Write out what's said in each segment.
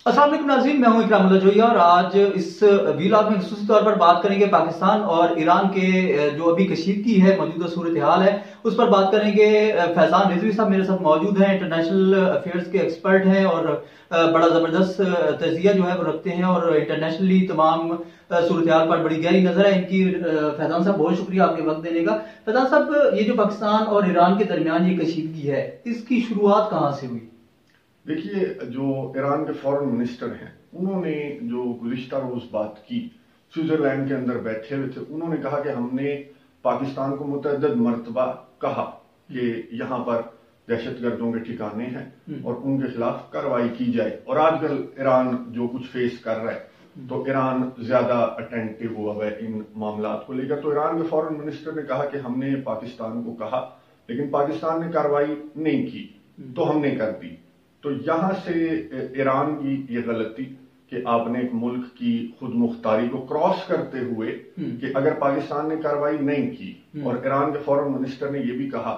अस्सलाम वालेकुम नाज़रीन, मैं हूं इकराम जोया और आज इस वीलॉग में खसूसी तौर पर बात करेंगे पाकिस्तान और ईरान के जो अभी कशीदगी है, मौजूदा सूरत हाल है, उस पर बात करेंगे। फैजान रिजवी साहब मेरे साथ मौजूद हैं, इंटरनेशनल अफेयर्स के एक्सपर्ट हैं और बड़ा ज़बरदस्त तजिया जो है वो रखते हैं और इंटरनेशनली तमाम सूरत हाल पर बड़ी गहरी नजर है इनकी। फैजान साहब बहुत शुक्रिया आपके वक्त देने का। फैजान साहब, ये जो पाकिस्तान और ईरान के दरमियान ये कशीदगी है, इसकी शुरुआत कहाँ से हुई? देखिए, जो ईरान के फॉरेन मिनिस्टर हैं, उन्होंने जो गुज़िश्ता रोज बात की, स्विट्जरलैंड के अंदर बैठे हुए थे, उन्होंने कहा कि हमने पाकिस्तान को मुतअद्दिद मरतबा कहा कि यहाँ पर दहशतगर्दों के ठिकाने हैं और उनके खिलाफ कार्रवाई की जाए। और आजकल ईरान जो कुछ फेस कर रहा है, तो ईरान ज्यादा अटेंटिव हुआ है इन मामला को लेकर। तो ईरान के फॉरेन मिनिस्टर ने कहा कि हमने पाकिस्तान को कहा, लेकिन पाकिस्तान ने कार्रवाई नहीं की, तो हमने कर दी। तो यहां से ईरान की ये गलती कि आपने एक मुल्क की खुद मुख्तारी को क्रॉस करते हुए कि अगर पाकिस्तान ने कार्रवाई नहीं की, और ईरान के फॉरेन मिनिस्टर ने यह भी कहा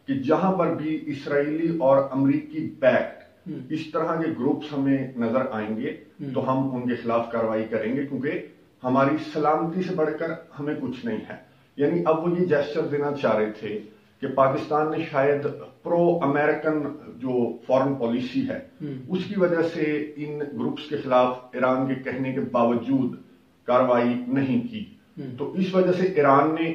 कि जहां पर भी इसराइली और अमरीकी बैक्ड इस तरह के ग्रुप्स हमें नजर आएंगे तो हम उनके खिलाफ कार्रवाई करेंगे, क्योंकि हमारी सलामती से बढ़कर हमें कुछ नहीं है। यानी अब वो ये जेस्चर देना चाह रहे थे कि पाकिस्तान ने शायद प्रो अमेरिकन जो फॉरेन पॉलिसी है उसकी वजह से इन ग्रुप्स के खिलाफ ईरान के कहने के बावजूद कार्रवाई नहीं की। तो इस वजह से ईरान ने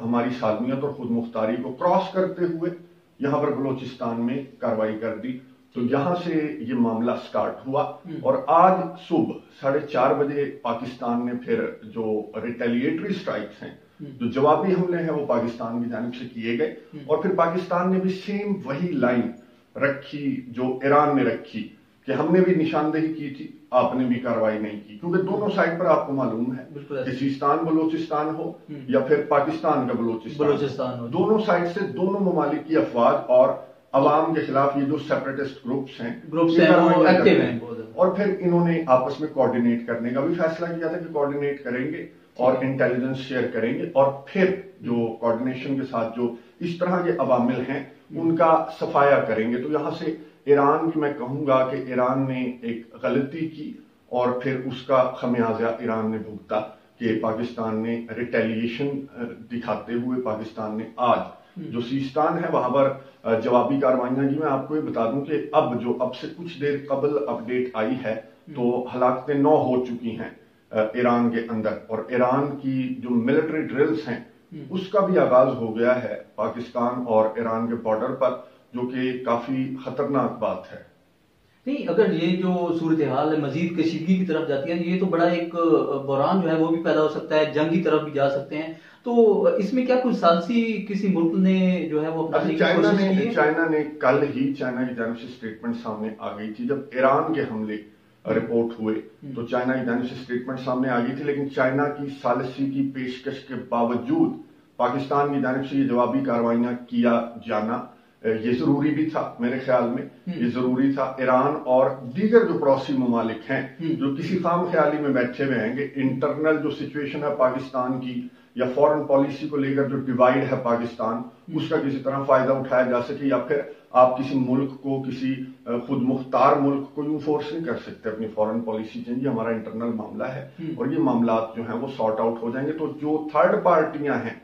हमारी सालमियत और खुद मुख्तारी को क्रॉस करते हुए यहां पर बलोचिस्तान में कार्रवाई कर दी। तो यहां से ये मामला स्टार्ट हुआ और आज सुबह 4:30 बजे पाकिस्तान ने फिर जो रिटेलिएटरी स्ट्राइक्स हैं, जो जवाबी हमले हैं, वो पाकिस्तान की जानिब से किए गए। और फिर पाकिस्तान ने भी सेम वही लाइन रखी जो ईरान ने रखी कि हमने भी निशानदेही की थी, आपने भी कार्रवाई नहीं की। क्योंकि दोनों साइड पर आपको मालूम है कि सिस्तान बलोचिस्तान हो या फिर पाकिस्तान का बलोचिस्तान हो, दोनों साइड से दोनों ममालिक की अफवाज और अवाम के खिलाफ ये जो सेपरेटिस्ट ग्रुप्स हैं वो एक्टिव हैं। और फिर इन्होंने आपस में कोऑर्डिनेट करने का भी फैसला किया था कि कोऑर्डिनेट करेंगे और इंटेलिजेंस शेयर करेंगे, और फिर जो कोऑर्डिनेशन के साथ जो इस तरह के अवामिल हैं उनका सफाया करेंगे। तो यहां से ईरान की मैं कहूंगा कि ईरान ने एक गलती की और फिर उसका खमियाजा ईरान ने भुगता कि पाकिस्तान ने रिटेलिएशन दिखाते हुए पाकिस्तान ने आज जो सीस्तान है वहां पर जवाबी कार्रवाइयां की। मैं आपको ये बता दूं कि अब से कुछ देर कबल अपडेट आई है तो हलाकतें 9 हो चुकी हैं ईरान के अंदर, और ईरान की जो मिलिट्री ड्रिल्स हैं उसका भी आगाज हो गया है पाकिस्तान और ईरान के बॉर्डर पर, जो कि काफी खतरनाक बात है। नहीं, अगर ये जो सूरत हाल है मजीद कशीदगी की तरफ जाती है, ये तो बड़ा एक बहरान जो है वो भी पैदा हो सकता है, जंग की तरफ भी जा सकते हैं। तो इसमें क्या कुछ सालसी किसी मुल्क ने जो है वो अपनाने की कोशिश की है? चाइना ने कल ही चाइना की जानिब से स्टेटमेंट सामने आ गई थी। जब ईरान के हमले रिपोर्ट हुए तो चाइना की जानिब से स्टेटमेंट सामने आ गई थी, लेकिन चाइना की सालसी की पेशकश के बावजूद पाकिस्तान की जानिब से ये जवाबी कार्रवाइयां किया जाना ये जरूरी भी था। मेरे ख्याल में ये जरूरी था। ईरान और दीगर जो पड़ोसी ममालिक हैं जो किसी खाम ख्याली में बैठे हुए हैं कि इंटरनल जो सिचुएशन है पाकिस्तान की या फॉरेन पॉलिसी को लेकर जो डिवाइड है पाकिस्तान, उसका किसी तरह फायदा उठाया जा सके, या फिर आप किसी मुल्क को, किसी खुद मुख्तार मुल्क को यूं फोर्स नहीं कर सकते अपनी फॉरेन पॉलिसी चेंज। ये हमारा इंटरनल मामला है और ये मामला जो है वो सॉर्ट आउट हो जाएंगे। तो जो थर्ड पार्टियां हैं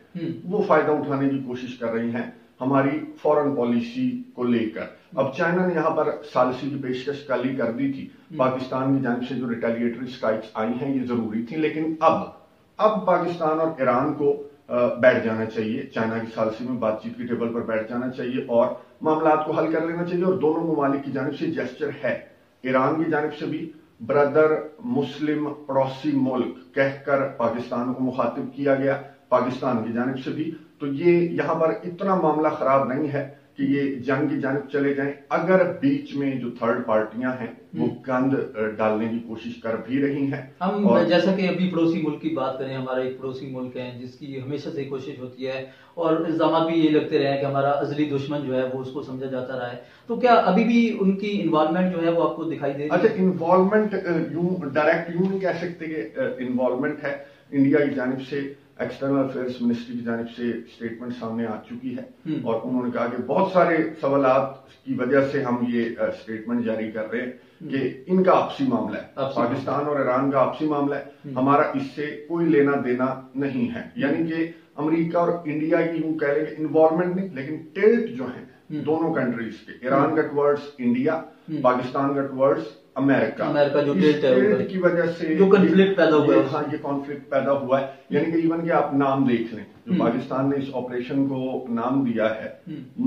वो फायदा उठाने की कोशिश कर रही हैं हमारी फॉरेन पॉलिसी को लेकर। अब चाइना ने यहां पर सालसी की पेशकश कल ही कर दी थी। पाकिस्तान की जानिब से जो रिटेलिएटरी स्ट्राइक्स आई हैं ये जरूरी थी, लेकिन अब पाकिस्तान और ईरान को बैठ जाना चाहिए, चाइना की सालसी में बातचीत की टेबल पर बैठ जाना चाहिए और मामला को हल कर लेना चाहिए। और दोनों ममालिक की जानिब से जेस्चर है, ईरान की जानिब से भी ब्रदर मुस्लिम पड़ोसी मुल्क कहकर पाकिस्तान को मुखातिब किया गया, पाकिस्तान की जानिब से भी। तो ये यहां पर इतना मामला खराब नहीं है कि ये जंग की जानिब चले जाएं, अगर बीच में जो थर्ड पार्टियां हैं वो गंद डालने की कोशिश कर भी रही हैं। हम जैसा कि अभी पड़ोसी मुल्क की बात करें, हमारा एक पड़ोसी मुल्क है जिसकी हमेशा से कोशिश होती है और इल्जाम भी ये लगते रहे हैं कि हमारा अजली दुश्मन जो है वो उसको समझा जाता रहा है, तो क्या अभी भी उनकी इन्वॉल्वमेंट जो है वो आपको दिखाई दे रही है? अच्छा, इन्वॉल्वमेंट यूं डायरेक्ट यूं नहीं कह सकते कि इन्वॉल्वमेंट है। इंडिया की जानिब से एक्सटर्नल अफेयर्स मिनिस्ट्री की जानिब से स्टेटमेंट सामने आ चुकी है और उन्होंने कहा कि बहुत सारे सवालात की वजह से हम ये स्टेटमेंट जारी कर रहे हैं कि इनका आपसी मामला है, पाकिस्तान और ईरान का आपसी मामला है, हमारा इससे कोई लेना देना नहीं है। यानी कि अमेरिका और इंडिया की यूं कह लेंगे इन्वॉल्वमेंट नहीं, लेकिन टिल्ट जो है दोनों कंट्रीज के, ईरान का टुवर्ड्स इंडिया, पाकिस्तान का टुवर्ड्स अमेरिका जो टिल्ट की वजह से जो कॉन्फ्लिक्ट पैदा हुआ है, हाँ ये कॉन्फ्लिक्ट पैदा हुआ है। यानी कि इवन के आप नाम देख लें, जो पाकिस्तान ने इस ऑपरेशन को नाम दिया है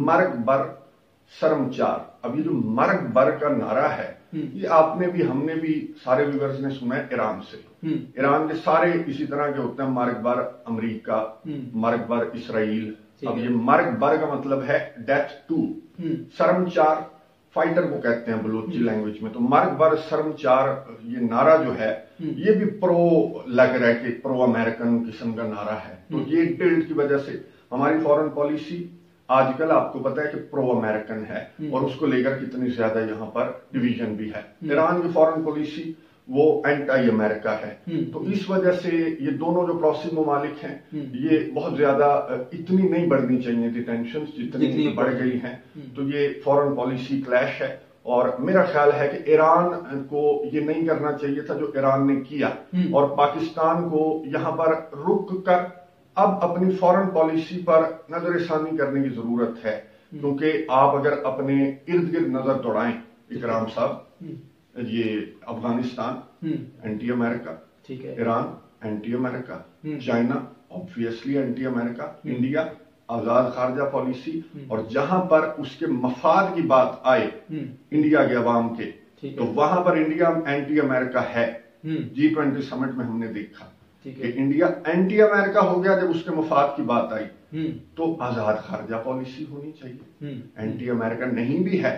मर्ग बर शर्मचार। अब ये जो मर्ग बर का नारा है ये आपने भी हमने भी सारे व्यूअर्स ने सुना है ईरान से। ईरान के सारे इसी तरह के होते हैं, मर्ग बर अमेरिका, मर्ग बर इसराइल। अब ये मर्ग बर का मतलब है डेथ टू, शर्मचार फाइटर को कहते हैं बलोची लैंग्वेज में। तो मर्ग बर शर्मचार ये नारा जो है ये भी प्रो लग रहा है कि प्रो अमेरिकन किस्म का नारा है। तो ये टिल्ट की वजह से हमारी फॉरेन पॉलिसी आजकल आपको पता है कि प्रो अमेरिकन है और उसको लेकर कितनी ज्यादा यहाँ पर डिवीजन भी है। ईरान की फॉरेन पॉलिसी वो एंटी अमेरिका है। तो इस वजह से ये दोनों जो पड़ोसी ममालिक हैं ये बहुत ज्यादा इतनी नहीं बढ़नी चाहिए थी टेंशन, जितनी बढ़ गई हैं। तो ये फॉरेन पॉलिसी क्लैश है और मेरा ख्याल है कि ईरान को ये नहीं करना चाहिए था जो ईरान ने किया, और पाकिस्तान को यहाँ पर रुक कर अब अपनी फॉरेन पॉलिसी पर नजरसानी करने की जरूरत है। क्योंकि आप अगर अपने इर्द गिर्द नजर दौड़ाएं इकराम साहब, ये अफगानिस्तान एंटी अमेरिका, ठीक है, Iran anti America, China obviously anti America, India आजाद खारजा पॉलिसी, और जहां पर उसके मफाद की बात आए इंडिया के अवाम के, तो वहां पर इंडिया एंटी अमेरिका है। G20 समिट में हमने देखा कि इंडिया एंटी अमेरिका हो गया जब उसके मफाद की बात आई। तो आजाद खारजा पॉलिसी होनी चाहिए, एंटी अमेरिका नहीं भी है,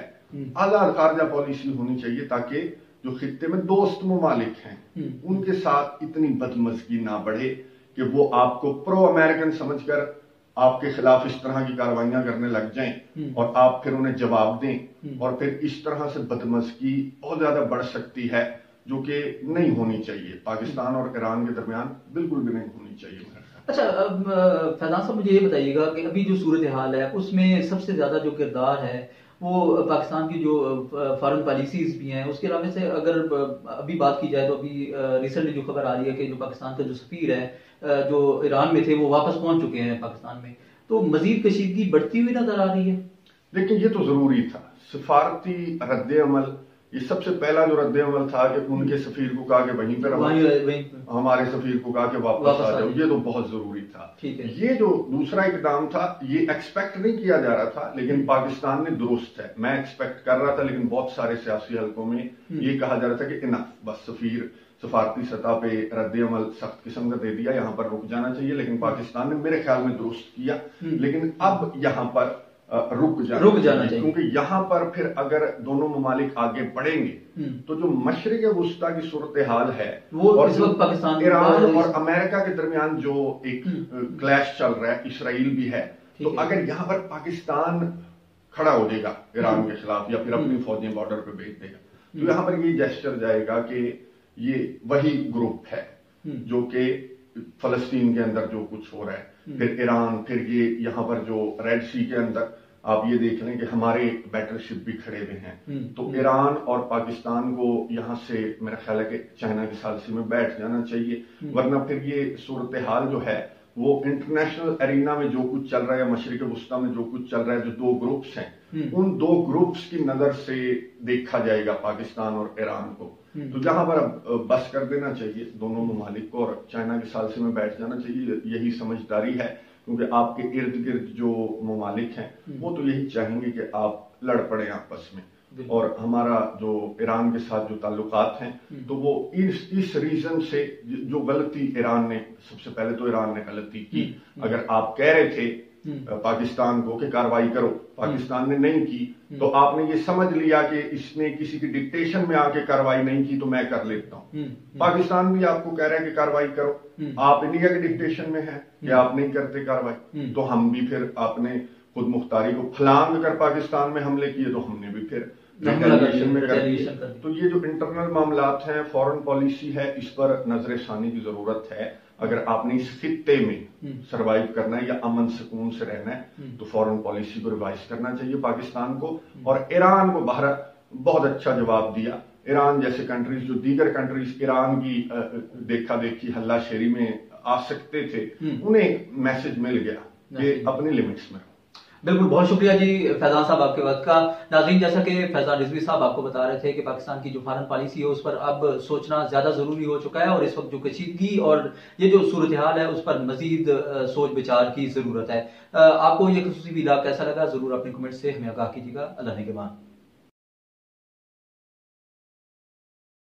आजाद खारजा पॉलिसी होनी चाहिए ताकि जो खित्ते में दोस्त ममालिक हैं उनके साथ इतनी बदमज़गी ना बढ़े कि वो आपको प्रो अमेरिकन समझकर आपके खिलाफ इस तरह की कार्रवाइयां करने लग जाएं और आप फिर उन्हें जवाब दें, और फिर इस तरह से बदमज़गी बहुत ज्यादा बढ़ सकती है जो कि नहीं होनी चाहिए। पाकिस्तान और ईरान के दरमियान बिल्कुल भी नहीं होनी चाहिए। अच्छा, फैजान साहब मुझे ये बताइएगा कि अभी जो सूरत हाल है उसमें सबसे ज्यादा जो किरदार है वो पाकिस्तान की जो फॉरेन पॉलिसीज भी हैं उसके अलावा से अगर अभी बात की जाए तो अभी रिसेंटली जो खबर आ रही है कि जो पाकिस्तान का जो सफीर है जो ईरान में थे वो वापस पहुंच चुके हैं पाकिस्तान में, तो मजीद कशीदगी बढ़ती हुई नजर आ रही है। लेकिन ये तो जरूरी था, सफारती रद्द अमल, ये सबसे पहला जो रद्द अमल था कि उनके सफीर को कहा कि वहीं पर हमारे सफीर को कहा कि वापस आ जाओ, ये तो बहुत जरूरी था। ये जो दूसरा इकदाम था ये एक्सपेक्ट नहीं किया जा रहा था, लेकिन पाकिस्तान ने दुरुस्त है, मैं एक्सपेक्ट कर रहा था, लेकिन बहुत सारे सियासी हलकों में ये कहा जा रहा था कि इनफ, बस सफारती सतह पे रद्द अमल सख्त किस्म का दे दिया, यहाँ पर रुक जाना चाहिए। लेकिन पाकिस्तान ने मेरे ख्याल में दुरुस्त किया, लेकिन अब यहाँ पर रुक जाना चाहिए, क्योंकि यहाँ पर फिर अगर दोनों ममालिक आगे बढ़ेंगे तो जो मशरिक वुस्ता की सूरत हाल है वो और इस वक्त पाकिस्तान ईरान और अमेरिका के दरमियान जो एक क्लैश चल रहा है, इसराइल भी है, तो अगर यहाँ पर पाकिस्तान खड़ा हो जाएगा ईरान के खिलाफ या फिर अपनी फौजें बॉर्डर पे भेज देगा, तो यहाँ पर ये जेस्चर जाएगा कि ये वही ग्रुप है जो कि फलस्तीन के अंदर जो कुछ हो रहा है, फिर ईरान, फिर ये यहाँ पर जो रेड सी के अंदर आप ये देख लें कि हमारे बैटलशिप भी खड़े हुए हैं। तो ईरान और पाकिस्तान को यहाँ से मेरा ख्याल है कि चाइना की सालसी में बैठ जाना चाहिए, वरना फिर ये सूरत हाल जो है वो इंटरनेशनल एरिना में जो कुछ चल रहा है, मशरिक वुस्ता में जो कुछ चल रहा है, जो दो ग्रुप्स हैं उन दो ग्रुप्स की नजर से देखा जाएगा पाकिस्तान और ईरान को। तो जहां पर अब बस कर देना चाहिए दोनों ममालिक को और चाइना की सालसी में बैठ जाना चाहिए, यही समझदारी है। क्योंकि आपके इर्द गिर्द जो ममालिक हैं वो तो यही चाहेंगे कि आप लड़ पड़े आपस में, और हमारा जो ईरान के साथ जो ताल्लुकात हैं तो वो इस रीजन से जो गलती ईरान ने, सबसे पहले तो ईरान ने गलती की। अगर आप कह रहे थे पाकिस्तान को कि कार्रवाई करो, पाकिस्तान ने नहीं की, तो आपने ये समझ लिया कि इसने किसी की डिक्टेशन में आके कार्रवाई नहीं की तो मैं कर लेता हूं। पाकिस्तान भी आपको कह रहा है कि कार्रवाई करो, आप इंडिया के डिक्टेशन में हैं कि आप नहीं करते कार्रवाई, तो हम भी फिर आपने खुद मुख्तारी को फलांग कर पाकिस्तान में हमले किए तो हमने भी फिर रिटेलिएशन में कर दिए। तो ये जो इंटरनल मामलात हैं, फॉरेन पॉलिसी है, इस पर नजर षानी की जरूरत है। अगर आपने इस खित्ते में सरवाइव करना है या अमन सुकून से रहना है तो फॉरेन पॉलिसी को रिवाइज करना चाहिए पाकिस्तान को। और ईरान को भारत बहुत अच्छा जवाब दिया। ईरान जैसे कंट्रीज, जो दीगर कंट्रीज ईरान की देखा देखी हल्ला शेरी में आ सकते थे, उन्हें मैसेज मिल गया कि अपनी लिमिट्स में। बिल्कुल, बहुत शुक्रिया जी फैजान साहब आपके वक्त का। नाज़रीन, जैसा कि फैजान रिजवी साहब आपको बता रहे थे कि पाकिस्तान की जो फॉरेन पॉलिसी है उस पर अब सोचना ज्यादा जरूरी हो चुका है और इस वक्त जो कशीदगी और ये जो सूरत हाल है उस पर मजीद सोच विचार की जरूरत है। आपको ये खसूसी वीलॉग कैसा लगा, जरूर अपने कमेंट से हमें आगाह कीजिएगा। अल्लाह ने के बाद।